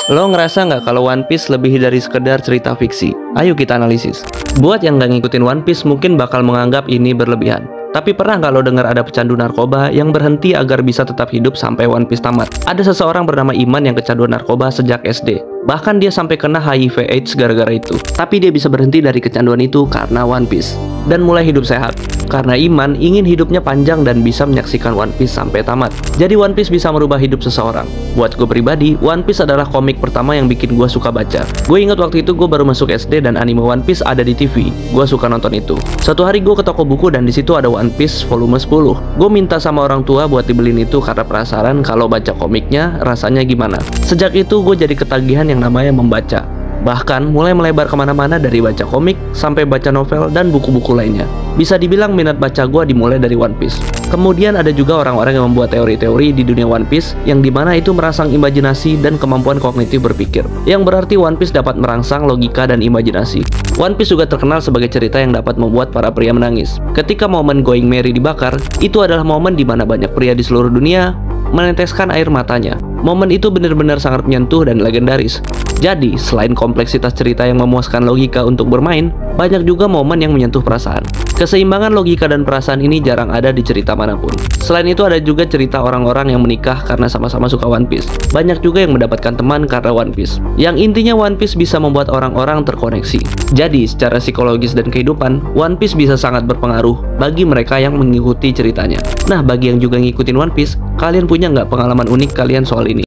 Lo ngerasa nggak kalau One Piece lebih dari sekedar cerita fiksi? Ayo kita analisis. Buat yang nggak ngikutin One Piece mungkin bakal menganggap ini berlebihan. Tapi pernah nggak lo dengar ada pecandu narkoba yang berhenti agar bisa tetap hidup sampai One Piece tamat? Ada seseorang bernama Iman yang kecanduan narkoba sejak SD. Bahkan dia sampai kena HIV/AIDS gara-gara itu. Tapi dia bisa berhenti dari kecanduan itu karena One Piece. Dan mulai hidup sehat. Karena Iman ingin hidupnya panjang dan bisa menyaksikan One Piece sampai tamat. Jadi One Piece bisa merubah hidup seseorang. Buat gue pribadi, One Piece adalah komik pertama yang bikin gue suka baca. Gue ingat waktu itu gue baru masuk SD dan anime One Piece ada di TV. Gue suka nonton itu. Suatu hari gue ke toko buku dan di situ ada One Piece volume 10. Gue minta sama orang tua buat dibeliin itu karena penasaran kalau baca komiknya rasanya gimana. Sejak itu gue jadi ketagihan yang namanya membaca. Bahkan mulai melebar kemana-mana dari baca komik sampai baca novel dan buku-buku lainnya. Bisa dibilang minat baca gue dimulai dari One Piece. Kemudian ada juga orang-orang yang membuat teori-teori di dunia One Piece yang dimana itu merangsang imajinasi dan kemampuan kognitif berpikir. Yang berarti One Piece dapat merangsang logika dan imajinasi. One Piece juga terkenal sebagai cerita yang dapat membuat para pria menangis. Ketika momen Going Merry dibakar, itu adalah momen di mana banyak pria di seluruh dunia meneteskan air matanya. Momen itu benar-benar sangat menyentuh dan legendaris. Jadi, selain kompleksitas cerita yang memuaskan logika untuk bermain, banyak juga momen yang menyentuh perasaan. Keseimbangan logika dan perasaan ini jarang ada di cerita manapun. Selain itu ada juga cerita orang-orang yang menikah karena sama-sama suka One Piece. Banyak juga yang mendapatkan teman karena One Piece. Yang intinya One Piece bisa membuat orang-orang terkoneksi. Jadi, secara psikologis dan kehidupan, One Piece bisa sangat berpengaruh bagi mereka yang mengikuti ceritanya. Nah, bagi yang juga ngikutin One Piece, kalian punya nggak pengalaman unik kalian soal ini?